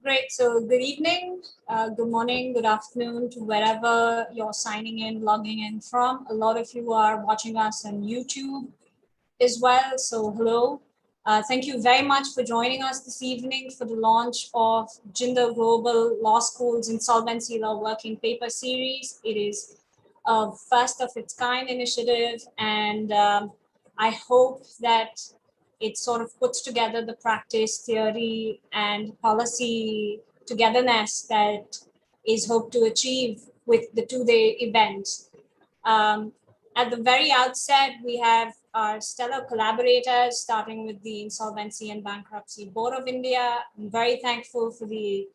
Great. So good evening, good morning, good afternoon to wherever you're signing in, logging in from. A lot of you are watching us on YouTube as well. So hello. Thank you very much for joining us this evening for the launch of JGILS Global Law School's Insolvency Law Working Paper Series. It is a first of its kind initiative, and I hope that it sort of puts together the practice, theory, and policy togetherness that is hoped to achieve with the two-day event. At the very outset, we have our stellar collaborators, starting with the Insolvency and Bankruptcy Board of India. I'm very thankful for the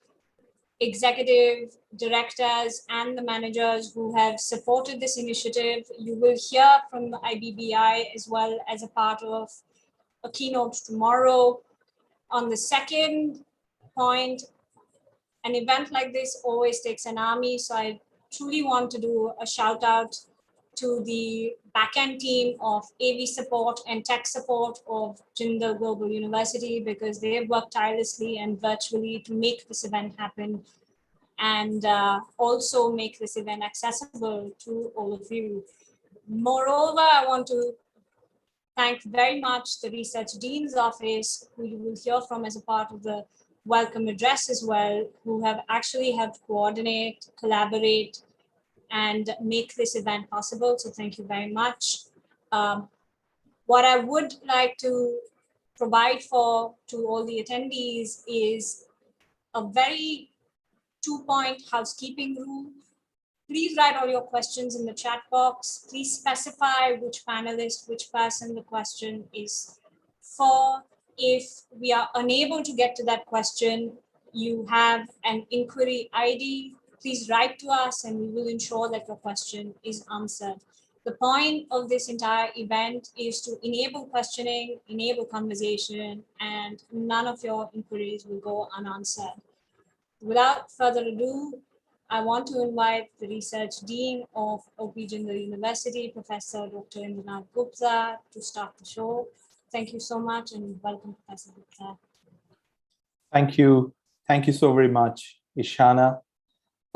executive directors and the managers who have supported this initiative. You will hear from the IBBI as well as a part of a keynote tomorrow. On the second point, an event like this always takes an army, so I truly want to do a shout out to the backend team of AV support and tech support of JGILS Global University, because they have worked tirelessly and virtually to make this event happen, and also make this event accessible to all of you. Moreover, I want to thank very much the Research Dean's Office, who you will hear from as a part of the welcome address as well, who have actually helped coordinate, collaborate, and make this event possible. So thank you very much. What I would like to provide to all the attendees is a very two-point housekeeping rule. Please write all your questions in the chat box. Please specify which panelist, which person the question is for. If we are unable to get to that question, you have an inquiry ID. Please write to us and we will ensure that your question is answered. The point of this entire event is to enable questioning, enable conversation, and none of your inquiries will go unanswered. Without further ado, I want to invite the Research Dean of JGILS University, Professor Dr. Indranath Gupta, to start the show. Thank you so much and welcome, Professor Gupta. Thank you. Thank you so very much, Ishana.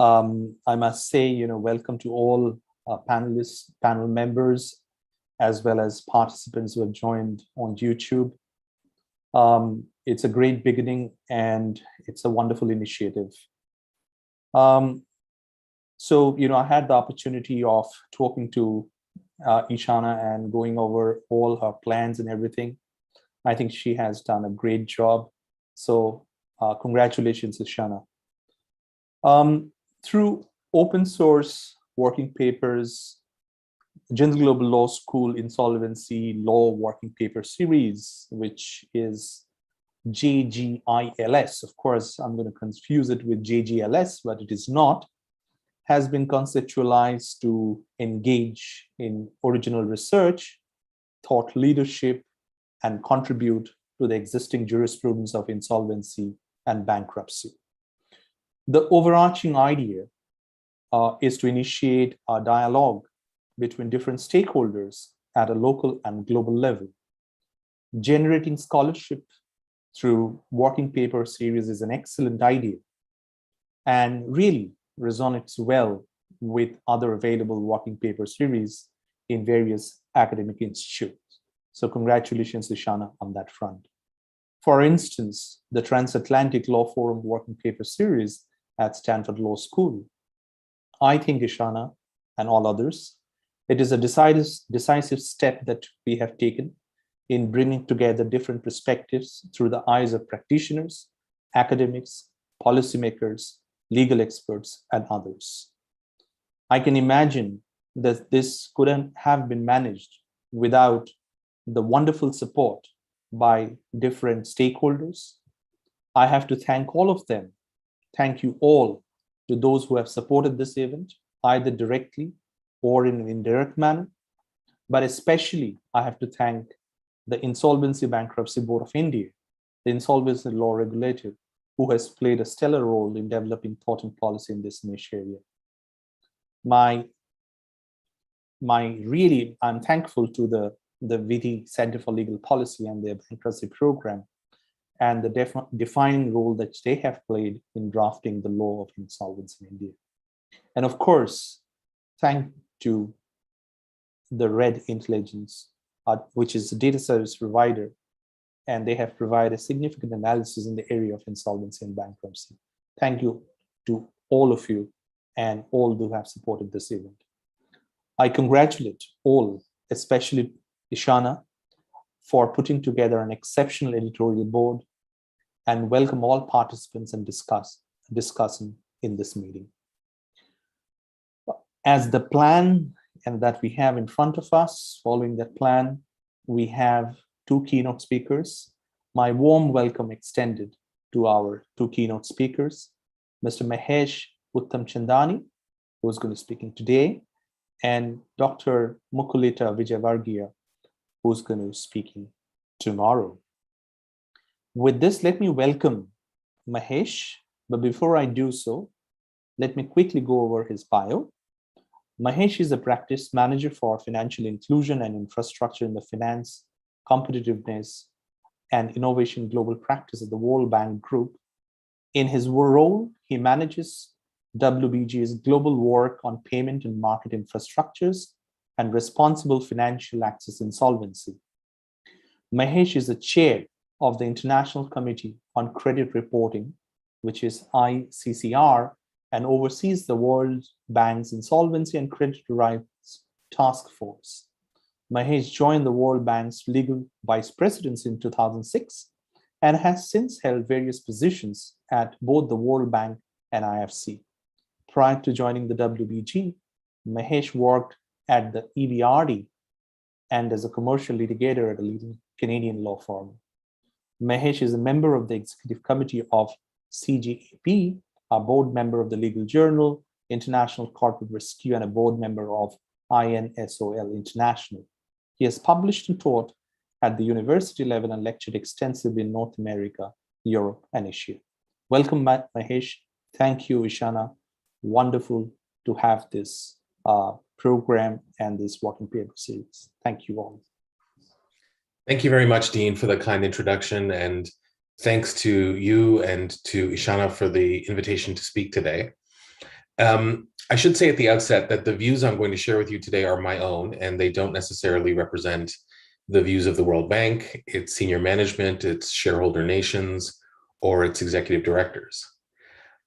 I must say, welcome to all panelists, panel members, as well as participants who have joined on YouTube. It's a great beginning and it's a wonderful initiative. So, I had the opportunity of talking to Ishana and going over all her plans and everything. I think she has done a great job. So congratulations, Ishana. Through open source working papers, JGILS Global Law School Insolvency Law Working Paper Series, which is JGILS. Of course, I'm going to confuse it with JGLS, but it is not, has been conceptualized to engage in original research, thought leadership, and contribute to the existing jurisprudence of insolvency and bankruptcy. The overarching idea is to initiate a dialogue between different stakeholders at a local and global level. Generating scholarship through working paper series is an excellent idea and really resonates well with other available working paper series in various academic institutes. So congratulations, Ishana, on that front. For instance, the Transatlantic Law Forum working paper series at Stanford Law School. I think, Ishana, and all others, it is a decisive step that we have taken in bringing together different perspectives through the eyes of practitioners, academics, policymakers, legal experts, and others. I can imagine that this couldn't have been managed without the wonderful support by different stakeholders. I have to thank all of them. Thank you all to those who have supported this event, either directly or in an indirect manner. But especially, I have to thank the Insolvency Bankruptcy Board of India, the insolvency law regulator, who has played a stellar role in developing thought and policy in this niche area. I'm thankful to the VT Center for Legal Policy and their bankruptcy program and the defining role that they have played in drafting the law of insolvency in India. And of course, thank to the Red Intelligence, which is a data service provider, and they have provided significant analysis in the area of insolvency and bankruptcy. Thank you to all of you and all who have supported this event. I congratulate all, especially Ishana, for putting together an exceptional editorial board, and welcome all participants and discussing in this meeting. As the plan and that we have in front of us, following that plan, we have two keynote speakers. My warm welcome extended to our two keynote speakers, Mr. Mahesh Uttamchandani, who is going to be speaking today, and Dr. Mukulita Vijayvargiya, who's going to be speaking tomorrow. With this, let me welcome Mahesh, but before I do so, let me quickly go over his bio. Mahesh is a practice manager for financial inclusion and infrastructure in the finance, competitiveness, and innovation global practice of the World Bank Group. In his role, he manages WBG's global work on payment and market infrastructures and responsible financial access insolvency. Mahesh is the chair of the International Committee on Credit Reporting, which is ICCR, and oversees the World Bank's Insolvency and Credit Rights Task Force. Mahesh joined the World Bank's legal vice presidency in 2006 and has since held various positions at both the World Bank and IFC. Prior to joining the WBG, Mahesh worked at the EBRD and as a commercial litigator at a leading Canadian law firm. Mahesh is a member of the executive committee of CGAP, a board member of the Legal Journal, International Corporate Rescue, and a board member of INSOL International. He has published and taught at the university level and lectured extensively in North America, Europe, and Asia. Welcome, Mahesh. Thank you, Ishana. Wonderful to have this program and this working paper series. Thank you all. Thank you very much, Dean, for the kind introduction, and thanks to you and to Ishana for the invitation to speak today. I should say at the outset that the views I'm going to share with you today are my own, and they don't necessarily represent the views of the World Bank, its senior management, its shareholder nations, or its executive directors.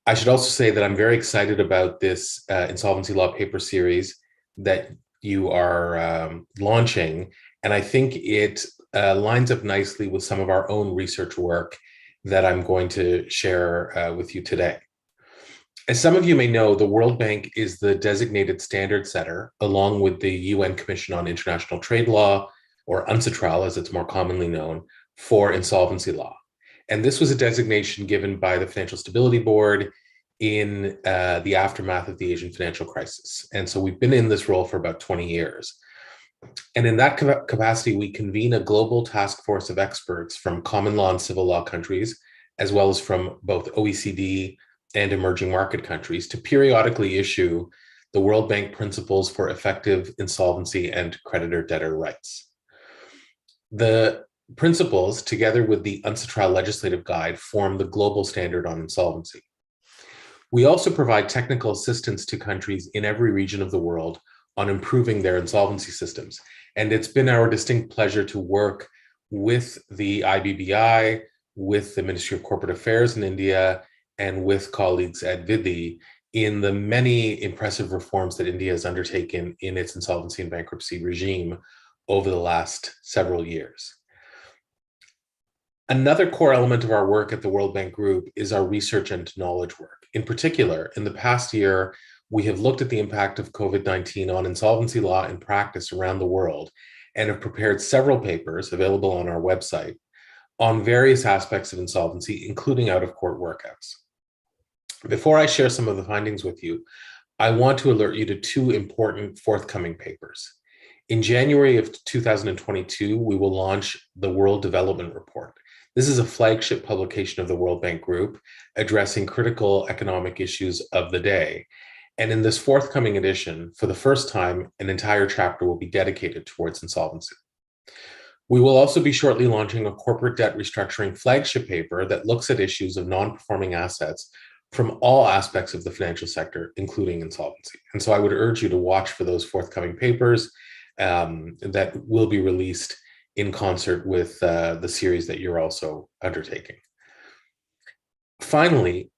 I should also say that I'm very excited about this insolvency law paper series that you are launching, and I think it lines up nicely with some of our own research work that I'm going to share with you today. As some of you may know, the World Bank is the designated standard setter, along with the UN Commission on International Trade Law, or UNCITRAL as it's more commonly known, for insolvency law. And this was a designation given by the Financial Stability Board in the aftermath of the Asian financial crisis. And so we've been in this role for about 20 years. And in that capacity, we convene a global task force of experts from common law and civil law countries, as well as from both OECD and emerging market countries, to periodically issue the World Bank Principles for Effective Insolvency and Creditor-Debtor Rights. The principles, together with the UNCITRAL legislative guide, form the global standard on insolvency. We also provide technical assistance to countries in every region of the world on improving their insolvency systems. And it's been our distinct pleasure to work with the IBBI, with the Ministry of Corporate Affairs in India, and with colleagues at VIDI in the many impressive reforms that India has undertaken in its insolvency and bankruptcy regime over the last several years. Another core element of our work at the World Bank Group is our research and knowledge work. In particular, in the past year, we have looked at the impact of COVID-19 on insolvency law and practice around the world and have prepared several papers available on our website on various aspects of insolvency, including out-of-court workouts. Before I share some of the findings with you, I want to alert you to two important forthcoming papers. In January of 2022, we will launch the World Development Report. This is a flagship publication of the World Bank Group addressing critical economic issues of the day. And in this forthcoming edition, for the first time, an entire chapter will be dedicated towards insolvency. We will also be shortly launching a corporate debt restructuring flagship paper that looks at issues of non-performing assets from all aspects of the financial sector, including insolvency. And so I would urge you to watch for those forthcoming papers that will be released in concert with the series that you're also undertaking. Finally,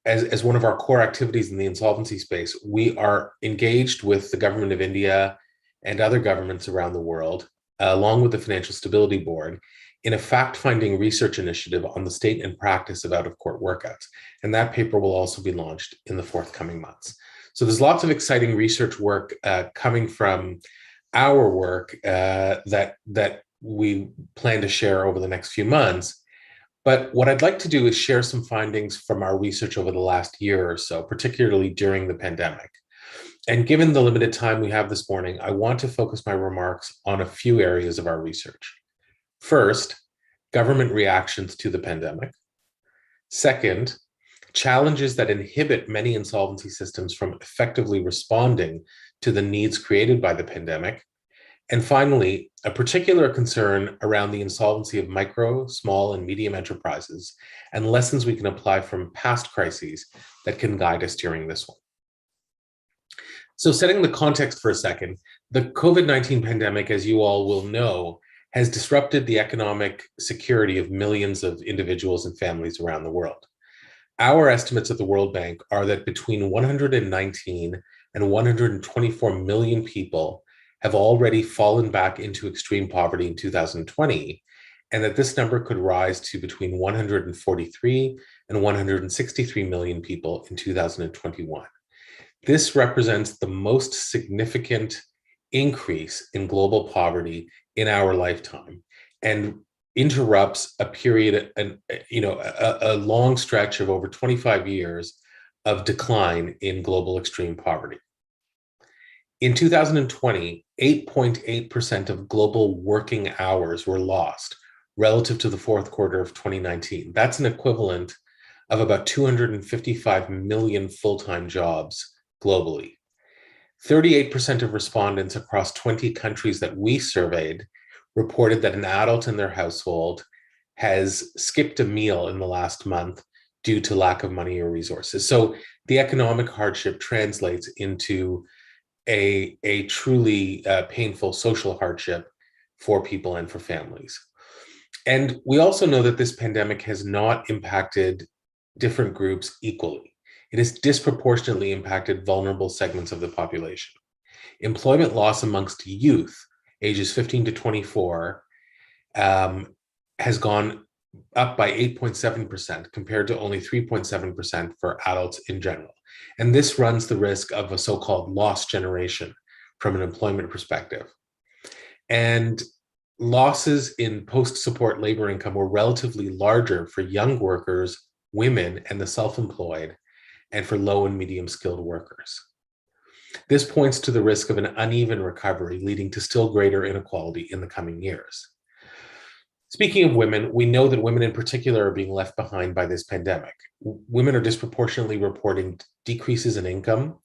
as one of our core activities in the insolvency space, we are engaged with the Government of India and other governments around the world, along with the Financial Stability Board, in a fact-finding research initiative on the state and practice of out-of-court workouts. And that paper will also be launched in the forthcoming months. So there's lots of exciting research work coming from our work that we plan to share over the next few months. But what I'd like to do is share some findings from our research over the last year or so, particularly during the pandemic. And given the limited time we have this morning, I want to focus my remarks on a few areas of our research. First, government reactions to the pandemic. Second, challenges that inhibit many insolvency systems from effectively responding to the needs created by the pandemic. And finally, a particular concern around the insolvency of micro, small, and medium enterprises and lessons we can apply from past crises that can guide us during this one. So setting the context for a second, the COVID-19 pandemic, as you all will know, has disrupted the economic security of millions of individuals and families around the world. Our estimates at the World Bank are that between 119 and 124 million people have already fallen back into extreme poverty in 2020, and that this number could rise to between 143 and 163 million people in 2021. This represents the most significant increase in global poverty in our lifetime and interrupts a period, a long stretch of over 25 years of decline in global extreme poverty. In 2020, 8.8% of global working hours were lost relative to the fourth quarter of 2019. That's an equivalent of about 255 million full-time jobs globally. 38% of respondents across 20 countries that we surveyed reported that an adult in their household has skipped a meal in the last month due to lack of money or resources. So the economic hardship translates into a truly painful social hardship for people and for families. And we also know that this pandemic has not impacted different groups equally. It has disproportionately impacted vulnerable segments of the population. Employment loss amongst youth, ages 15 to 24, has gone up by 8.7% compared to only 3.7% for adults in general. And this runs the risk of a so-called lost generation from an employment perspective. And losses in post-support labor income were relatively larger for young workers, women, and the self-employed, and for low and medium skilled workers. This points to the risk of an uneven recovery, leading to still greater inequality in the coming years. Speaking of women, we know that women in particular are being left behind by this pandemic. Women are disproportionately reporting decreases in income.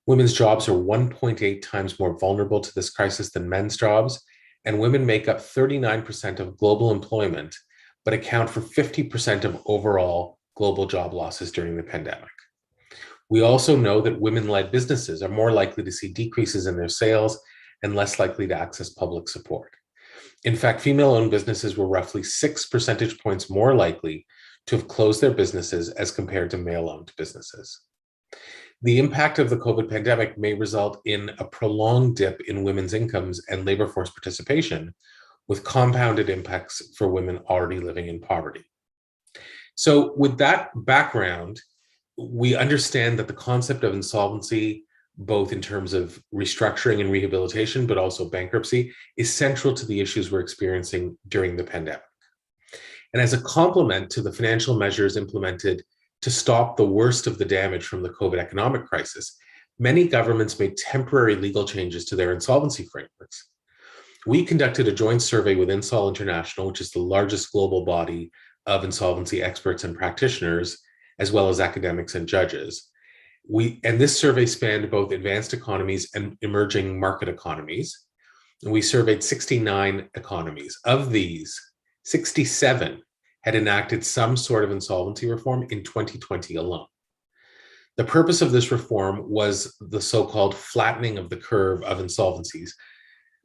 Women's jobs are 1.8 times more vulnerable to this crisis than men's jobs, and women make up 39% of global employment, but account for 50% of overall global job losses during the pandemic. We also know that women-led businesses are more likely to see decreases in their sales and less likely to access public support. In fact, female-owned businesses were roughly 6 percentage points more likely to have closed their businesses as compared to male-owned businesses. The impact of the COVID pandemic may result in a prolonged dip in women's incomes and labor force participation, with compounded impacts for women already living in poverty. So with that background, we understand that the concept of insolvency, both in terms of restructuring and rehabilitation, but also bankruptcy, is central to the issues we're experiencing during the pandemic. And as a complement to the financial measures implemented to stop the worst of the damage from the COVID economic crisis, many governments made temporary legal changes to their insolvency frameworks. We conducted a joint survey with Insol International, which is the largest global body of insolvency experts and practitioners, as well as academics and judges. And this survey spanned both advanced economies and emerging market economies. and we surveyed 69 economies. Of these, 67 had enacted some sort of insolvency reform in 2020 alone. The purpose of this reform was the so-called flattening of the curve of insolvencies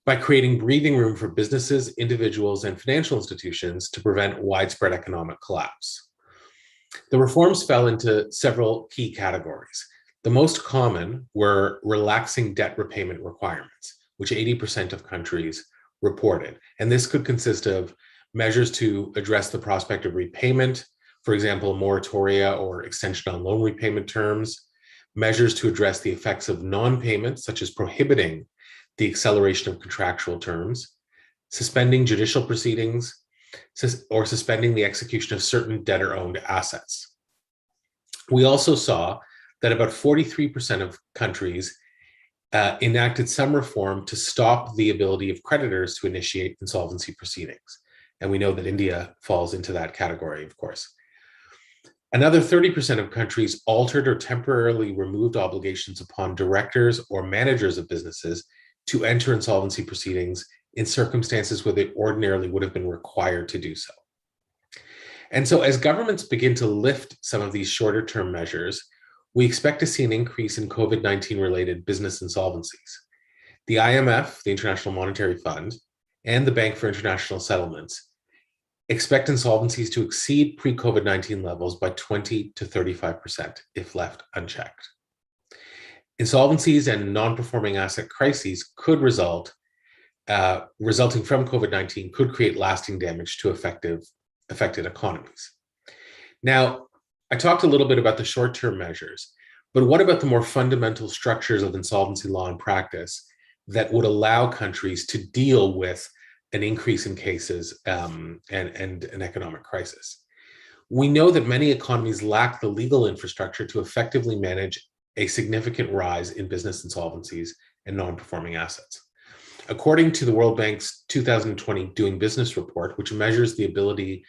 by creating breathing room for businesses, individuals, and financial institutions to prevent widespread economic collapse. The reforms fell into several key categories. The most common were relaxing debt repayment requirements, which 80% of countries reported. And this could consist of measures to address the prospect of repayment, for example, moratoria or extension on loan repayment terms, measures to address the effects of non-payment, such as prohibiting the acceleration of contractual terms, suspending judicial proceedings, or suspending the execution of certain debtor-owned assets. We also saw that about 43% of countries enacted some reform to stop the ability of creditors to initiate insolvency proceedings. And we know that India falls into that category, of course. Another 30% of countries altered or temporarily removed obligations upon directors or managers of businesses to enter insolvency proceedings in circumstances where they ordinarily would have been required to do so. And so as governments begin to lift some of these shorter term measures, we expect to see an increase in COVID-19 related business insolvencies. The IMF, the International Monetary Fund, and the Bank for International Settlements expect insolvencies to exceed pre-COVID-19 levels by 20 to 35% if left unchecked. Insolvencies and non-performing asset crises could resulting from COVID-19 could create lasting damage to affected economies. Now, I talked a little bit about the short-term measures, but what about the more fundamental structures of insolvency law and practice that would allow countries to deal with an increase in cases and an economic crisis? We know that many economies lack the legal infrastructure to effectively manage a significant rise in business insolvencies and non-performing assets. According to the World Bank's 2020 Doing Business report, which measures the ability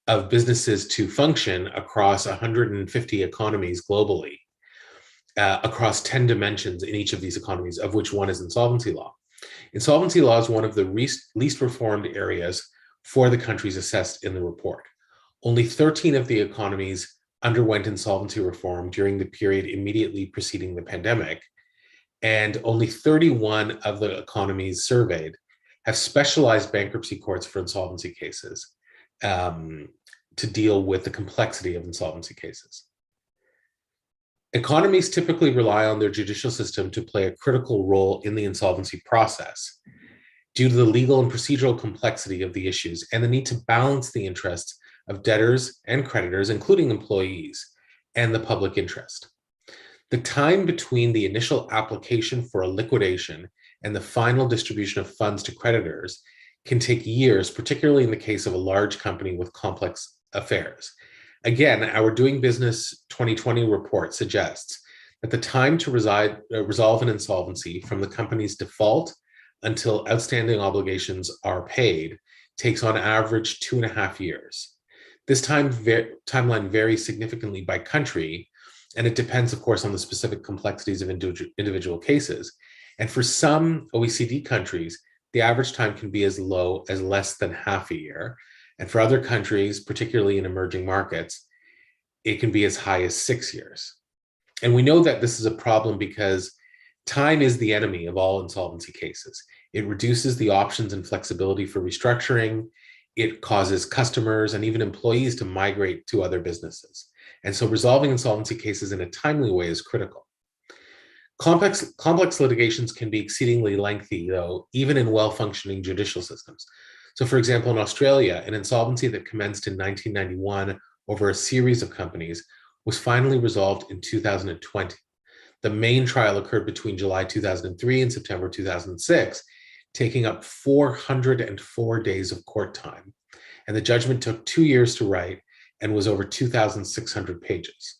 of businesses to function across 150 economies globally, across 10 dimensions in each of these economies, of which one is insolvency law. Insolvency law is one of the least reformed areas for the countries assessed in the report. Only 13 of the economies underwent insolvency reform during the period immediately preceding the pandemic, and only 31 of the economies surveyed have specialized bankruptcy courts for insolvency cases to deal with the complexity of insolvency cases. Economies typically rely on their judicial system to play a critical role in the insolvency process due to the legal and procedural complexity of the issues and the need to balance the interests of debtors and creditors, including employees, and the public interest. The time between the initial application for a liquidation and the final distribution of funds to creditors can take years, particularly in the case of a large company with complex affairs. Again, our Doing Business 2020 report suggests that the time to resolve an insolvency from the company's default until outstanding obligations are paid takes on average 2.5 years. This timeline varies significantly by country, and it depends, of course, on the specific complexities of individual cases. And for some OECD countries, the average time can be as low as less than half a year. And for other countries, particularly in emerging markets, it can be as high as 6 years. And we know that this is a problem because time is the enemy of all insolvency cases. It reduces the options and flexibility for restructuring. It causes customers and even employees to migrate to other businesses. And so resolving insolvency cases in a timely way is critical. Complex litigations can be exceedingly lengthy, though, even in well-functioning judicial systems. So for example, in Australia, an insolvency that commenced in 1991 over a series of companies was finally resolved in 2020. The main trial occurred between July 2003 and September 2006, taking up 404 days of court time. And the judgment took 2 years to write and was over 2,600 pages.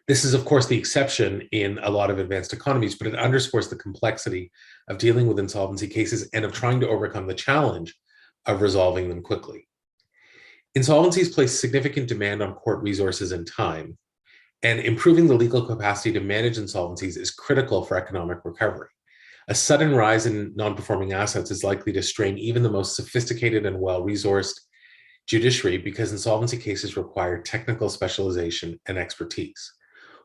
This is, of course, the exception in a lot of advanced economies, but it underscores the complexity of dealing with insolvency cases and of trying to overcome the challenge of resolving them quickly. Insolvencies place significant demand on court resources and time, and improving the legal capacity to manage insolvencies is critical for economic recovery. A sudden rise in non-performing assets is likely to strain even the most sophisticated and well-resourced judiciary because insolvency cases require technical specialization and expertise.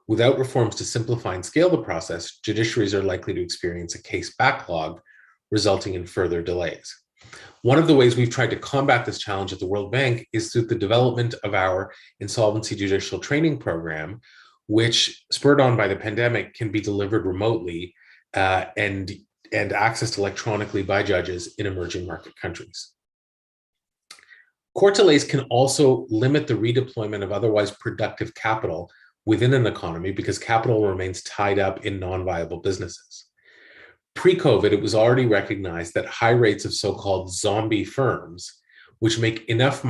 Without reforms to simplify and scale the process, judiciaries are likely to experience a case backlog, resulting in further delays. One of the ways we've tried to combat this challenge at the World Bank is through the development of our insolvency judicial training program, which, spurred on by the pandemic, can be delivered remotely and accessed electronically by judges in emerging market countries. Court delays can also limit the redeployment of otherwise productive capital within an economy because capital remains tied up in non-viable businesses. Pre-COVID, it was already recognized that high rates of so-called zombie firms, which make enough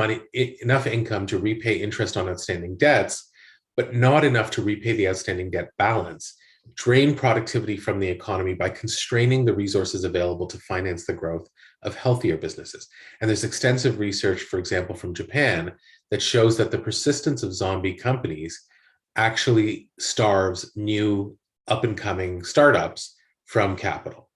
income to repay interest on outstanding debts, but not enough to repay the outstanding debt balance, drain productivity from the economy by constraining the resources available to finance the growth of healthier businesses. And there's extensive research, for example, from Japan, that shows that the persistence of zombie companies actually starves new up-and-coming startups from capital.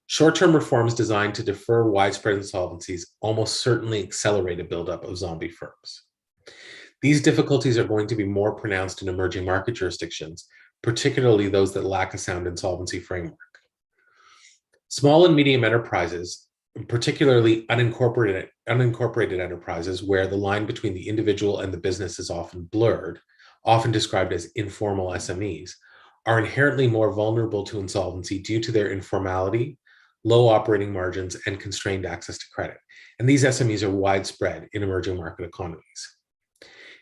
Short-term reforms designed to defer widespread insolvencies almost certainly accelerate a buildup of zombie firms. These difficulties are going to be more pronounced in emerging market jurisdictions, particularly those that lack a sound insolvency framework. Small and medium enterprises, particularly unincorporated enterprises where the line between the individual and the business is often blurred, often described as informal SMEs, are inherently more vulnerable to insolvency due to their informality, low operating margins, and constrained access to credit. And these SMEs are widespread in emerging market economies.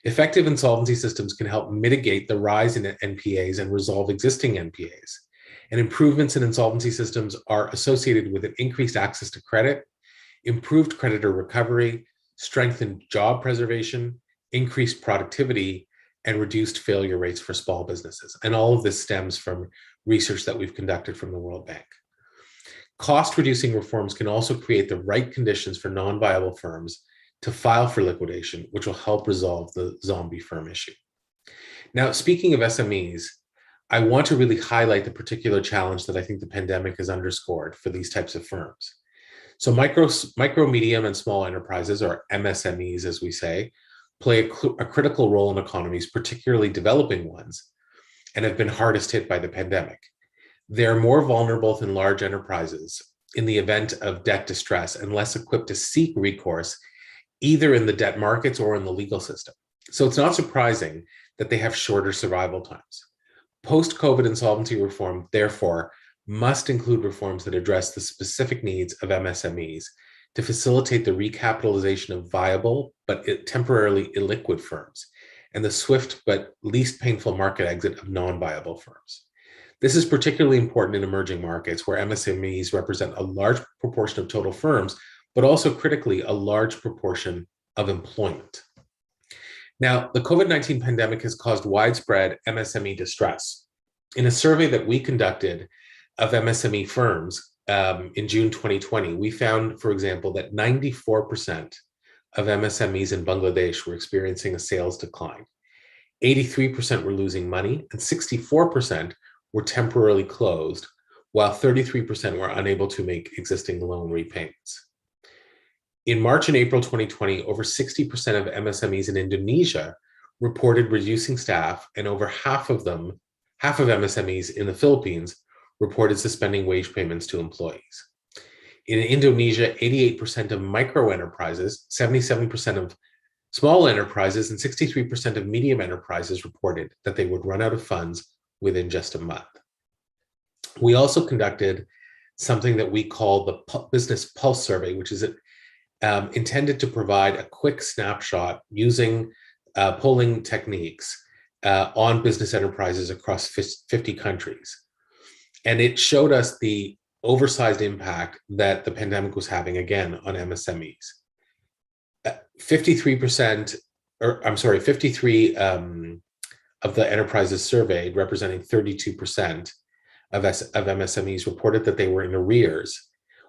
Effective insolvency systems can help mitigate the rise in NPAs and resolve existing NPAs. And improvements in insolvency systems are associated with an increased access to credit, improved creditor recovery, strengthened job preservation, increased productivity, and reduced failure rates for small businesses. And all of this stems from research that we've conducted from the World Bank. Cost-reducing reforms can also create the right conditions for non-viable firms to file for liquidation, which will help resolve the zombie firm issue. Now, speaking of SMEs, I want to really highlight the particular challenge that I think the pandemic has underscored for these types of firms. So micro, medium, and small enterprises, or MSMEs as we say, play a critical role in economies, particularly developing ones, and have been hardest hit by the pandemic. They're more vulnerable than large enterprises in the event of debt distress and less equipped to seek recourse either in the debt markets or in the legal system. So it's not surprising that they have shorter survival times. Post-COVID insolvency reform, therefore, must include reforms that address the specific needs of MSMEs to facilitate the recapitalization of viable but temporarily illiquid firms and the swift but least painful market exit of non-viable firms. This is particularly important in emerging markets where MSMEs represent a large proportion of total firms, but also critically a large proportion of employment. Now, the COVID-19 pandemic has caused widespread MSME distress. In a survey that we conducted of MSME firms in June 2020, we found, for example, that 94% of MSMEs in Bangladesh were experiencing a sales decline. 83% were losing money, and 64% were temporarily closed, while 33% were unable to make existing loan repayments. In March and April 2020, over 60% of MSMEs in Indonesia reported reducing staff, and over half of MSMEs in the Philippines reported suspending wage payments to employees. In Indonesia, 88% of micro enterprises, 77% of small enterprises, and 63% of medium enterprises reported that they would run out of funds within just a month. We also conducted something that we call the Business Pulse Survey, which is intended to provide a quick snapshot using polling techniques on business enterprises across 50 countries. And it showed us the oversized impact that the pandemic was having again on MSMEs. 53 of the enterprises surveyed, representing 32% of MSMEs, reported that they were in arrears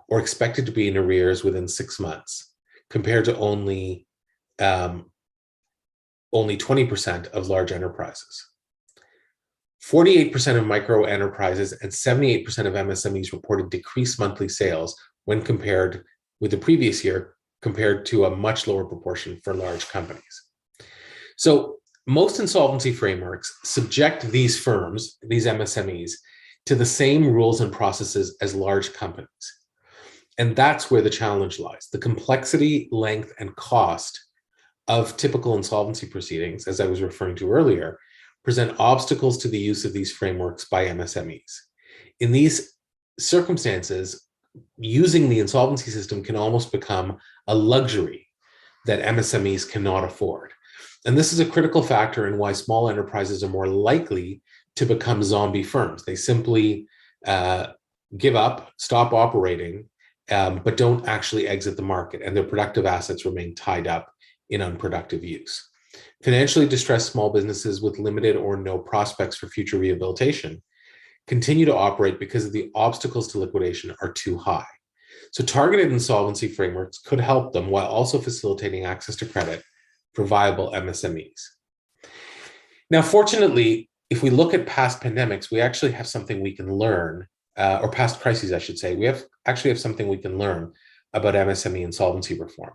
or expected to be in arrears within 6 months, compared to only 20% of large enterprises. 48% of micro enterprises and 78% of MSMEs reported decreased monthly sales when compared with the previous year, compared to a much lower proportion for large companies. So most insolvency frameworks subject these firms, these MSMEs, to the same rules and processes as large companies. And that's where the challenge lies. The complexity, length, and cost of typical insolvency proceedings, as I was referring to earlier, present obstacles to the use of these frameworks by MSMEs. In these circumstances, using the insolvency system can almost become a luxury that MSMEs cannot afford. And this is a critical factor in why small enterprises are more likely to become zombie firms. They simply give up, stop operating, but don't actually exit the market, and their productive assets remain tied up in unproductive use. Financially distressed small businesses with limited or no prospects for future rehabilitation continue to operate because the obstacles to liquidation are too high. So targeted insolvency frameworks could help them while also facilitating access to credit for viable MSMEs. Now, fortunately, if we look at past pandemics, we actually have something we can learn, or past crises, I should say, we actually have something we can learn about MSME insolvency reform.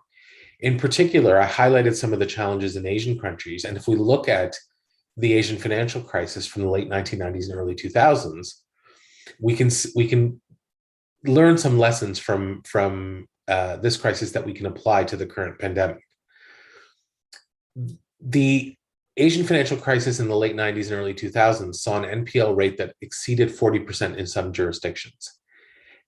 In particular, I highlighted some of the challenges in Asian countries. And if we look at the Asian financial crisis from the late 1990s and early 2000s, we can learn some lessons from this crisis that we can apply to the current pandemic. The Asian financial crisis in the late 90s and early 2000s saw an NPL rate that exceeded 40% in some jurisdictions.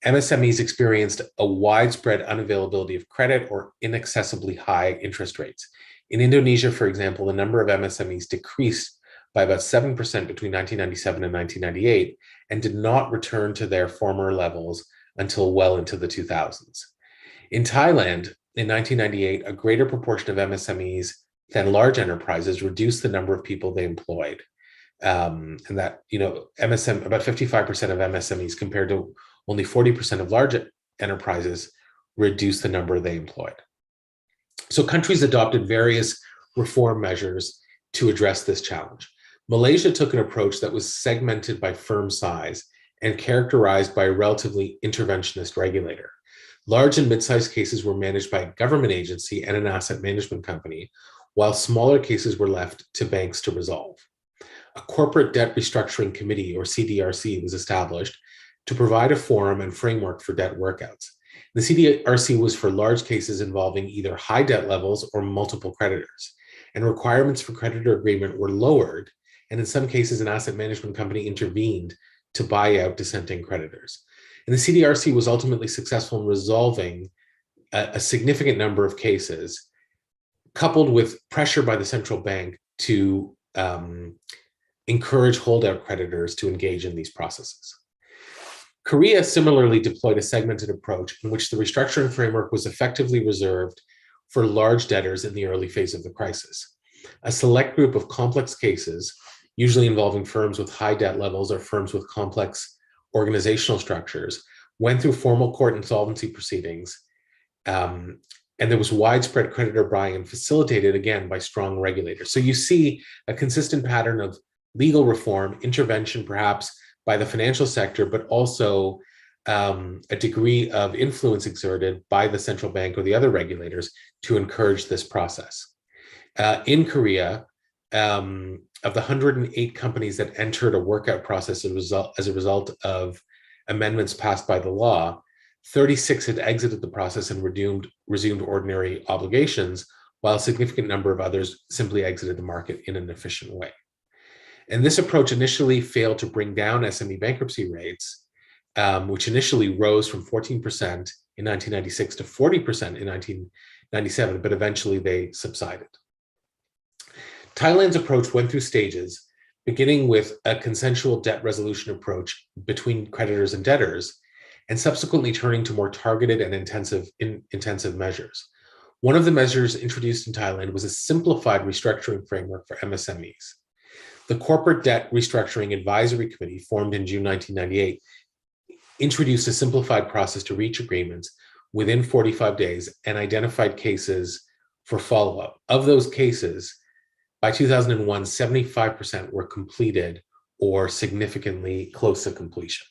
MSMEs experienced a widespread unavailability of credit or inaccessibly high interest rates. In Indonesia, for example, the number of MSMEs decreased by about 7% between 1997 and 1998 and did not return to their former levels until well into the 2000s. In Thailand, in 1998, a greater proportion of MSMEs than large enterprises reduced the number of people they employed. And that, about 55% of MSMEs compared to only 40% of large enterprises reduced the number they employed. So countries adopted various reform measures to address this challenge. Malaysia took an approach that was segmented by firm size and characterized by a relatively interventionist regulator. Large and mid-sized cases were managed by a government agency and an asset management company, while smaller cases were left to banks to resolve. A corporate debt restructuring committee, or CDRC, was established to provide a forum and framework for debt workouts. The CDRC was for large cases involving either high debt levels or multiple creditors, and requirements for creditor agreement were lowered, and in some cases, an asset management company intervened to buy out dissenting creditors. And the CDRC was ultimately successful in resolving a significant number of cases, coupled with pressure by the central bank to encourage holdout creditors to engage in these processes. Korea similarly deployed a segmented approach in which the restructuring framework was effectively reserved for large debtors in the early phase of the crisis. A select group of complex cases, usually involving firms with high debt levels or firms with complex organizational structures, went through formal court insolvency proceedings, and there was widespread creditor buy-in facilitated again by strong regulators. So you see a consistent pattern of legal reform, intervention perhaps by the financial sector, but also a degree of influence exerted by the central bank or the other regulators to encourage this process. In Korea, of the 108 companies that entered a workout process as a result of amendments passed by the law, 36 had exited the process and resumed ordinary obligations, while a significant number of others simply exited the market in an efficient way. And this approach initially failed to bring down SME bankruptcy rates, which initially rose from 14% in 1996 to 40% in 1997, but eventually they subsided. Thailand's approach went through stages, beginning with a consensual debt resolution approach between creditors and debtors, and subsequently turning to more targeted and intensive measures. One of the measures introduced in Thailand was a simplified restructuring framework for MSMEs. The Corporate Debt Restructuring Advisory Committee, formed in June 1998, introduced a simplified process to reach agreements within 45 days and identified cases for follow-up. Of those cases, by 2001, 75% were completed or significantly close to completion.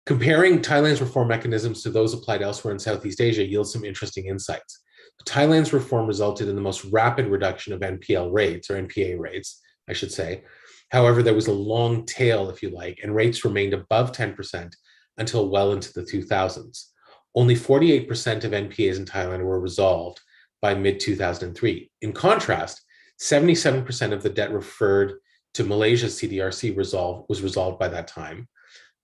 Comparing Thailand's reform mechanisms to those applied elsewhere in Southeast Asia yields some interesting insights. Thailand's reform resulted in the most rapid reduction of NPL rates, or NPA rates, I should say. However, there was a long tail, if you like, and rates remained above 10% until well into the 2000s. Only 48% of NPAs in Thailand were resolved by mid-2003. In contrast, 77% of the debt referred to Malaysia's CDRC was resolved by that time.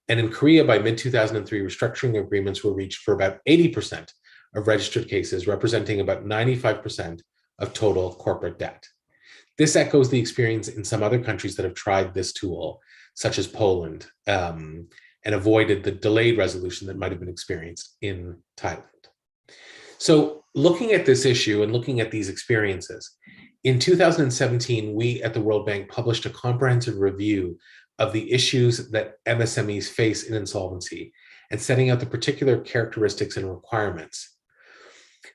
And in Korea, by mid-2003, restructuring agreements were reached for about 80% of registered cases, representing about 95% of total corporate debt. This echoes the experience in some other countries that have tried this tool, such as Poland, and avoided the delayed resolution that might have been experienced in Thailand. So looking at this issue and looking at these experiences, in 2017, we at the World Bank published a comprehensive review of the issues that MSMEs face in insolvency and setting out the particular characteristics and requirements.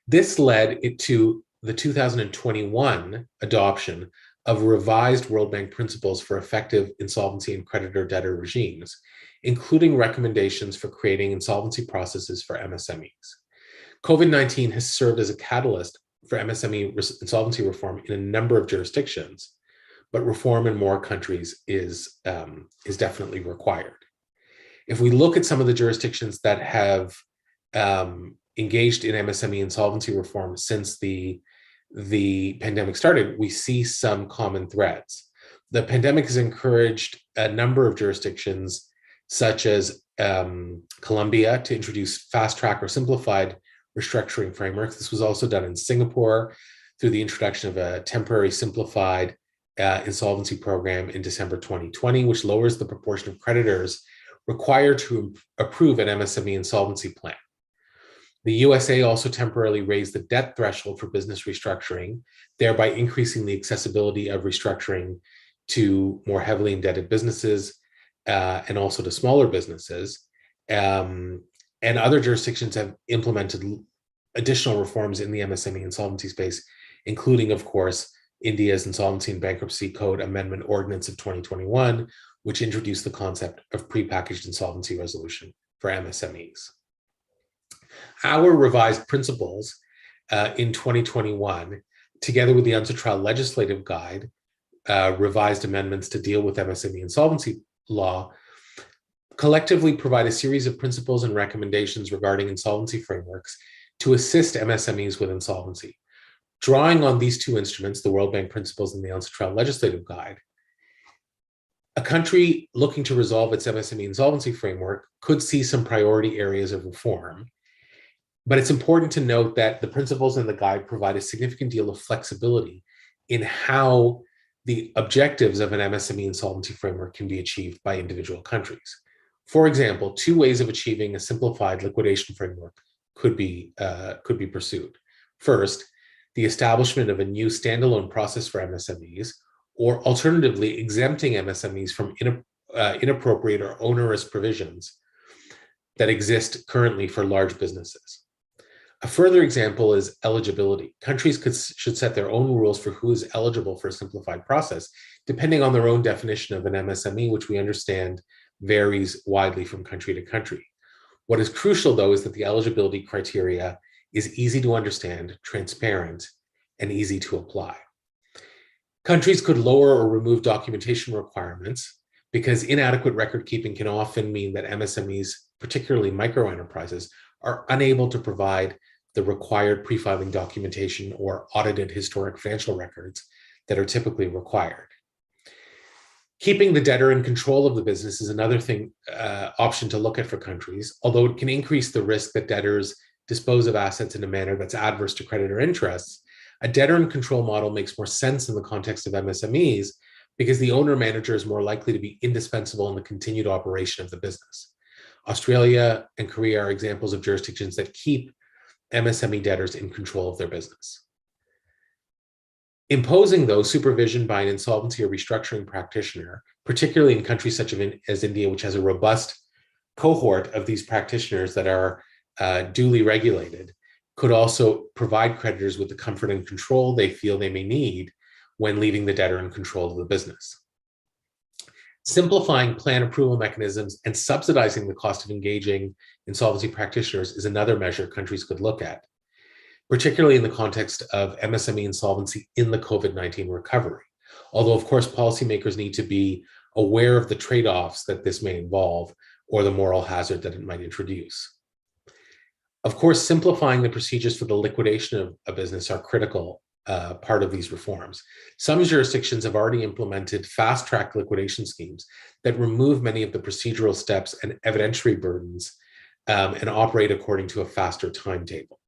This led to the 2021 adoption of revised World Bank principles for effective insolvency and creditor-debtor regimes, including recommendations for creating insolvency processes for MSMEs. COVID-19 has served as a catalyst for MSME insolvency reform in a number of jurisdictions, but reform in more countries is definitely required. If we look at some of the jurisdictions that have engaged in MSME insolvency reform since the pandemic started, we see some common threads. The pandemic has encouraged a number of jurisdictions, such as Colombia, to introduce fast-track or simplified restructuring frameworks. This was also done in Singapore through the introduction of a temporary simplified insolvency program in December 2020, which lowers the proportion of creditors required to approve an MSME insolvency plan. The USA also temporarily raised the debt threshold for business restructuring, thereby increasing the accessibility of restructuring to more heavily indebted businesses and also to smaller businesses. And other jurisdictions have implemented additional reforms in the MSME insolvency space, including, of course, India's Insolvency and Bankruptcy Code Amendment Ordinance of 2021, which introduced the concept of prepackaged insolvency resolution for MSMEs. Our revised principles in 2021, together with the UNCITRAL Legislative Guide, revised amendments to deal with MSME insolvency law, collectively provide a series of principles and recommendations regarding insolvency frameworks to assist MSMEs with insolvency. Drawing on these two instruments, the World Bank principles and the UNCITRAL Legislative Guide, a country looking to resolve its MSME insolvency framework could see some priority areas of reform. But it's important to note that the principles in the guide provide a significant deal of flexibility in how the objectives of an MSME insolvency framework can be achieved by individual countries. For example, two ways of achieving a simplified liquidation framework could be pursued. First, the establishment of a new standalone process for MSMEs, or alternatively, exempting MSMEs from inappropriate or onerous provisions that exist currently for large businesses. A further example is eligibility. Countries should set their own rules for who is eligible for a simplified process, depending on their own definition of an MSME, which we understand varies widely from country to country. What is crucial, though, is that the eligibility criteria is easy to understand, transparent, and easy to apply. Countries could lower or remove documentation requirements because inadequate record keeping can often mean that MSMEs, particularly micro enterprises, are unable to provide the required pre-filing documentation or audited historic financial records that are typically required. Keeping the debtor in control of the business is another option to look at for countries, although it can increase the risk that debtors dispose of assets in a manner that's adverse to creditor interests. A debtor in control model makes more sense in the context of MSMEs because the owner manager is more likely to be indispensable in the continued operation of the business. Australia and Korea are examples of jurisdictions that keep MSME debtors in control of their business. Imposing, though, supervision by an insolvency or restructuring practitioner, particularly in countries such as India, which has a robust cohort of these practitioners that are duly regulated, could also provide creditors with the comfort and control they feel they may need when leaving the debtor in control of the business. Simplifying plan approval mechanisms and subsidizing the cost of engaging insolvency practitioners is another measure countries could look at, particularly in the context of MSME insolvency in the COVID-19 recovery. Although, of course, policymakers need to be aware of the trade-offs that this may involve or the moral hazard that it might introduce. Of course, simplifying the procedures for the liquidation of a business are critical part of these reforms. Some jurisdictions have already implemented fast-track liquidation schemes that remove many of the procedural steps and evidentiary burdens and operate according to a faster timetable.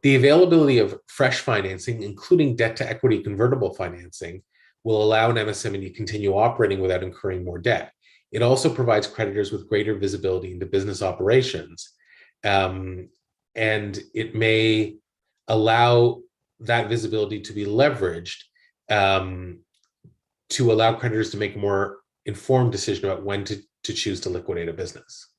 The availability of fresh financing, including debt-to-equity convertible financing, will allow an MSME to continue operating without incurring more debt. It also provides creditors with greater visibility into business operations, and it may allow that visibility to be leveraged to allow creditors to make a more informed decision about when to choose to liquidate a business.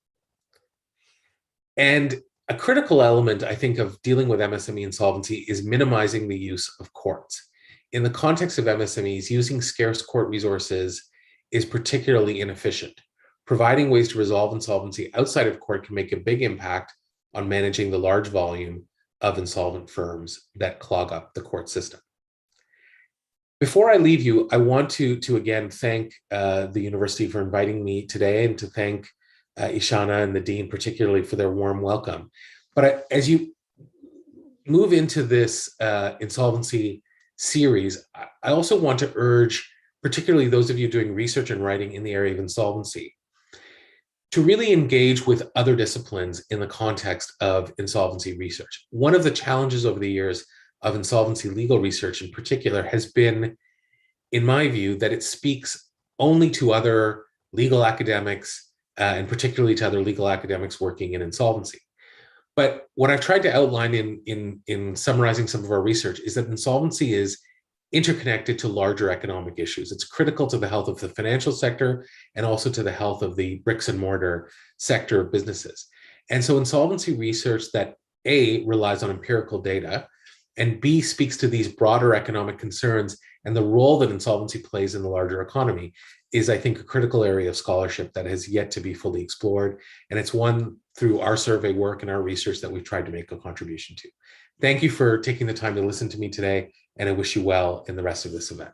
And a critical element, I think, of dealing with MSME insolvency is minimizing the use of courts. In the context of MSMEs, using scarce court resources is particularly inefficient. Providing ways to resolve insolvency outside of court can make a big impact on managing the large volume of insolvent firms that clog up the court system. Before I leave you, I want to again thank the university for inviting me today, and to thank Ishana and the Dean particularly for their warm welcome. But as you move into this insolvency series, I also want to urge, particularly those of you doing research and writing in the area of insolvency, to really engage with other disciplines in the context of insolvency research. One of the challenges over the years of insolvency legal research in particular has been, in my view, that it speaks only to other legal academics, and particularly to other legal academics working in insolvency. But what I've tried to outline in summarizing some of our research is that insolvency is interconnected to larger economic issues. It's critical to the health of the financial sector and also to the health of the bricks and mortar sector of businesses. And so insolvency research that A, relies on empirical data, and B, speaks to these broader economic concerns and the role that insolvency plays in the larger economy is, I think, a critical area of scholarship that has yet to be fully explored. And it's one through our survey work and our research that we've tried to make a contribution to. Thank you for taking the time to listen to me today, and I wish you well in the rest of this event.